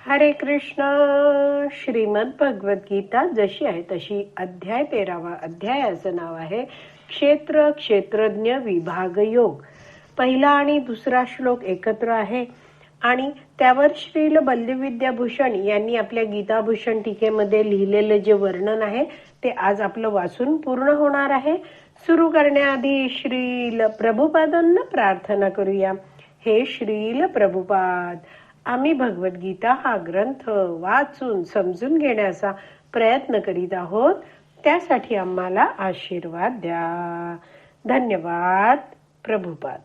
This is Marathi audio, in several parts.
हरे कृष्ण. श्रीमद भगवत गीता जशी आहे तशी अध्याय 13वा अध्यायाचं नाव आहे क्षेत्र क्षेत्रज्ञ विभाग योग. पहिला आणि दुसरा श्लोक एकत्र आहे आणि त्यावर श्रील बलदेवविद्याभूषण यांनी आपल्या गीताभूषण टीकेमध्ये लिहिलेलं जे वर्णन आहे ते आज आपलं वाचून पूर्ण होणार आहे. सुरू करण्याआधी श्रील प्रभुपादांना प्रार्थना करूया. हे श्रील प्रभुपाद, आम्ही भगवद्गीता हा ग्रंथ वाचून समजून घेण्याचा प्रयत्न करीत आहोत. त्यासाठी आम्हाला आशीर्वाद द्या. धन्यवाद प्रभुपाद.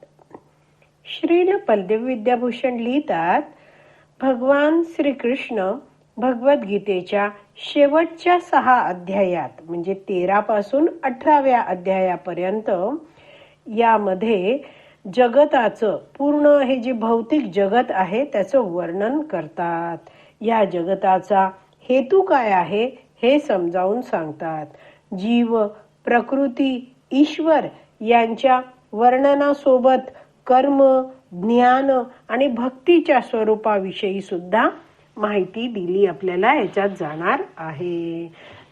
श्रील बलदेव विद्याभूषण लिहितात, भगवान श्रीकृष्ण भगवद्गीतेच्या शेवटच्या 6 अध्यायात म्हणजे 13 पासून 18व्या अध्यायापर्यंत यामध्ये जगताचं पूर्ण हे जे भौतिक जगत आहे त्याचं वर्णन करतात. या जगताचा हेतू काय आहे हे समजावून सांगतात. जीव, प्रकृती, ईश्वर यांच्या वर्णनासोबत कर्म, ज्ञान आणि भक्तीच्या स्वरूपाविषयी सुद्धा माहिती दिली आपल्याला याच्यात जाणार आहे.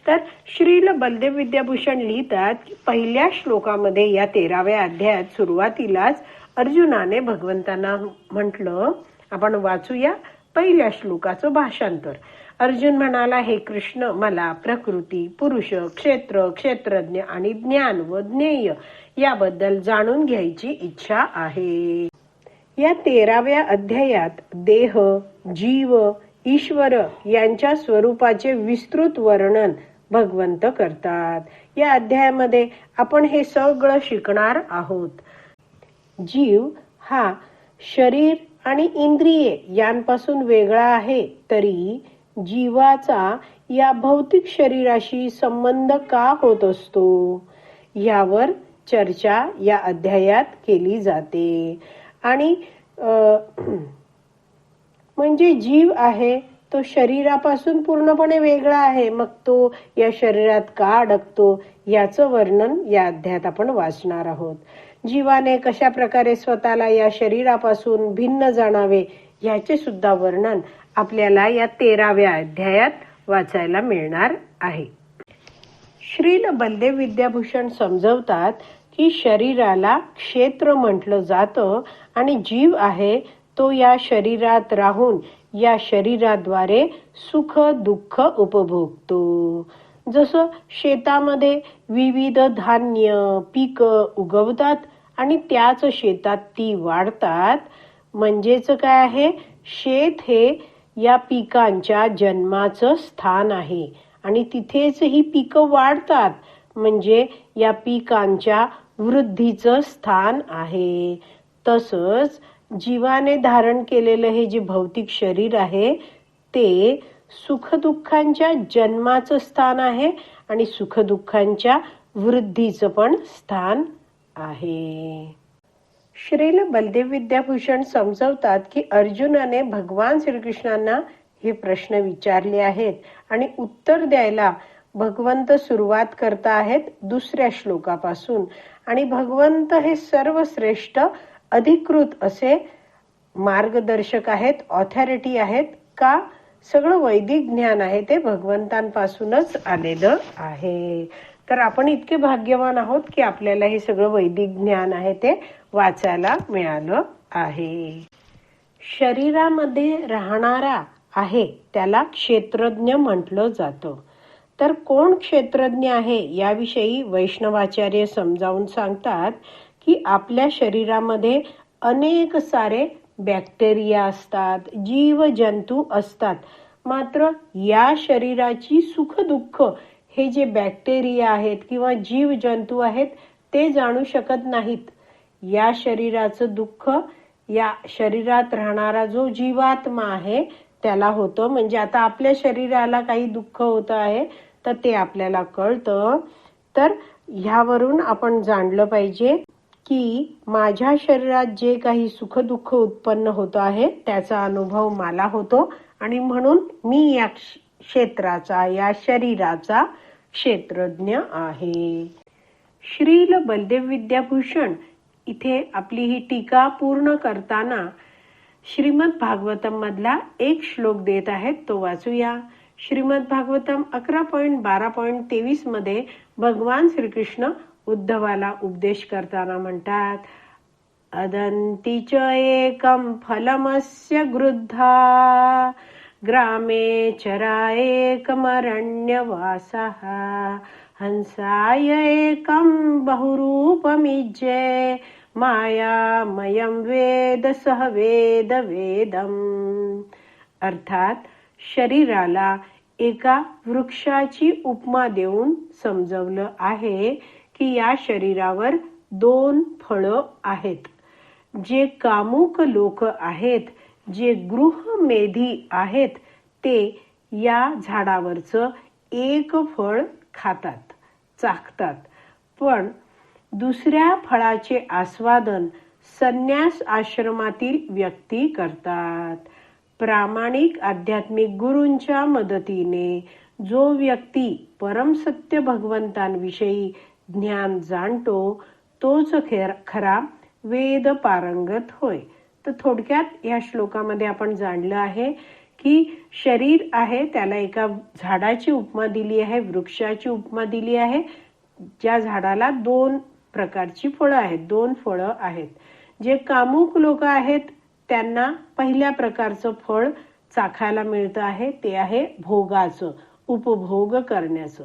तर श्रील बलदेव विद्याभूषण लिहितात की पहिल्या श्लोकामध्ये या 13व्या अध्यायात सुरुवातीलाच अर्जुनाने भगवंतांना म्हटलं. आपण वाचूया पहिल्या श्लोकाचं भाषांतर. अर्जुन म्हणाला, हे कृष्ण, मला प्रकृती, पुरुष, क्षेत्र, क्षेत्रज्ञ आणि ज्ञान व ज्ञेय याबद्दल जाणून घ्यायची इच्छा आहे. या 13व्या अध्यायात देह, जीव, ईश्वर यांच्या स्वरूपाचे विस्तृत वर्णन भगवंत करतात. या अध्यायामध्ये आपण हे सगळं शिकणार आहोत. जीव हा शरीर आणि इंद्रिये यांपासून वेगळा आहे, तरी जीवाचा या भौतिक शरीराशी संबंध का होत असतो यावर चर्चा या अध्यायात केली जाते. आणि म्हणजे जीव आहे तो शरीरापासून पूर्णपणे वेगळा आहे, मग तो या शरीरात का अडकतो याचं वर्णन या अध्यायात आपण वाचणार आहोत. जीवाने कशा प्रकारे स्वतःला या शरीरापासून भिन्न जाणावे याचे सुद्धा वर्णन आपल्याला या 13व्या अध्यायात वाचायला मिळणार आहे. श्रील बलदेव विद्याभूषण समजवतात की शरीराला क्षेत्र म्हटलं जातं आणि जीव आहे तो या शरीरात राहून या शरीराद्वारे सुख दुःख उपभोगतो. जसं शेतामध्ये विविध धान्य पीक उगवतात आणि त्याच शेतात ती वाढतात. म्हणजेच काय आहे, शेत हे या पिकांच्या जन्माचं स्थान आहे आणि तिथेच ही पिकं वाढतात, म्हणजे या पिकांच्या वृद्धीचं स्थान आहे. तसंच जीवाने धारण केलेलं हे जे भौतिक शरीर आहे ते सुखदुःखांच्या जन्माचं स्थान आहे आणि सुखदुःखांच्या वृद्धीचं पण स्थान आहे. श्रील बलदेव विद्याभूषण समजवतात की अर्जुनाने भगवान श्रीकृष्णांना हे प्रश्न विचारले आहेत आणि उत्तर द्यायला भगवंत सुरुवात करता आहेत 2ऱ्या श्लोकापासून. आणि भगवंत हे सर्वश्रेष्ठ अधिकृत असे मार्गदर्शक आहेत, ऑथॉरिटी आहेत. का? सगळं वैदिक ज्ञान आहे ते भगवंतांपासूनच आलेलं आहे. तर आपण इतके भाग्यवान आहोत की आपल्याला हे सगळं वैदिक ज्ञान आहे ते वाचायला मिळालं आहे. शरीरामध्ये राहणारा आहे त्याला क्षेत्रज्ञ म्हटलं जातं. तर कोण क्षेत्रज्ञ आहे याविषयी वैष्णवाचार्य समजावून सांगतात की आपल्या शरीरामध्ये अनेक सारे बॅक्टेरिया असतात, जीव जंतू असतात. मात्र या शरीराची सुख दुःख हे जे बॅक्टेरिया आहेत किंवा जीव जंतू आहेत ते जाणू शकत नाहीत. या शरीराचं दुःख या शरीरात राहणारा जो जीवात्मा आहे त्याला होतं. म्हणजे आता आपल्या शरीराला काही दुःख होत आहे तर ते आपल्याला कळतं. तर ह्यावरून आपण जाणलं पाहिजे की माझ्या शरीरात जे काही सुख दुःख उत्पन्न होत आहे त्याचा अनुभव मला होतो आणि म्हणून मी या क्षेत्राचा या शरीराचा क्षेत्रज्ञ आहे. श्रील बलदेव विद्याभूषण इथे आपली ही टीका पूर्ण करताना श्रीमद भागवतम मधला एक श्लोक देत आहेत, तो वाचूया. श्रीमद भागवतम 11.12.23 मध्ये भगवान श्रीकृष्ण उद्धवाला उपदेश करताना म्हणतात, अदंती च एकं फलमस्य गृद्धा ग्रामे चरा एकमरण्यवासः हंसाय एकं बहुरूपमिज्ये मायामयं वेद सह वेद वेदम. अर्थात शरीराला एका वृक्षाची उपमा देऊन समजवलं आहे की या शरीरावर 2 फळं आहेत. जे कामुक लोक आहेत, जे गृहमेधी आहेत, ते या झाडावरचं एक फळ खातात, चाखतात. पण दुसऱ्या फळाचे आस्वादन संन्यास आश्रमातील व्यक्ती करतात. प्रामाणिक आध्यात्मिक गुरूंच्या मदतीने जो व्यक्ती परमसत्य भगवंतांविषयी ज्ञान जाणतो, तोच खरा वेद पारंगत होय. तर थोडक्यात या श्लोकामध्ये आपण जाणलं आहे की शरीर आहे त्याला एका झाडाची उपमा दिली आहे, वृक्षाची उपमा दिली आहे, ज्या झाडाला 2 प्रकारची फळं आहेत, 2 फळं आहेत. जे कामुक लोक आहेत त्यांना पहिल्या प्रकारचं फळ चाखायला मिळतं आहे, ते आहे भोगाचं, उपभोग करण्याचं.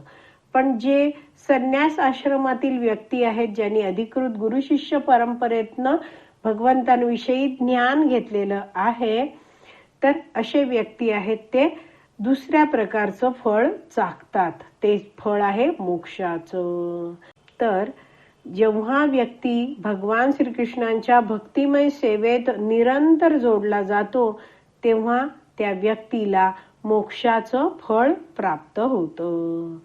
पण जे संन्यास आश्रमातील व्यक्ती आहेत, ज्यांनी अधिकृत गुरु शिष्य परंपरेतनं भगवंतांविषयी ज्ञान घेतलेलं आहे, तर असे व्यक्ती आहेत ते दुसऱ्या प्रकारचं फळ चाखतात. ते फळ आहे मोक्षाचं. तर जेव्हा व्यक्ती भगवान श्रीकृष्णांच्या भक्तिमय सेवेत निरंतर जोडला जातो, तेव्हा त्या व्यक्तीला मोक्षाचं फळ प्राप्त होतं.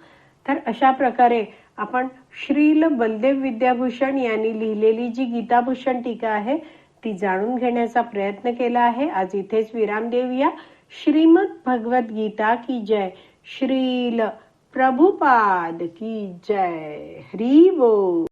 तर अशा प्रकारे आपण श्रील बलदेव विद्याभूषण यांनी लिहिलेली जी गीताभूषण टीका आहे ती जाणून घेण्याचा प्रयत्न केला आहे. आज इथेच विराम देऊया. श्रीमद भगवत गीता की जय. श्रील प्रभुपाद की जय. हरी बोल.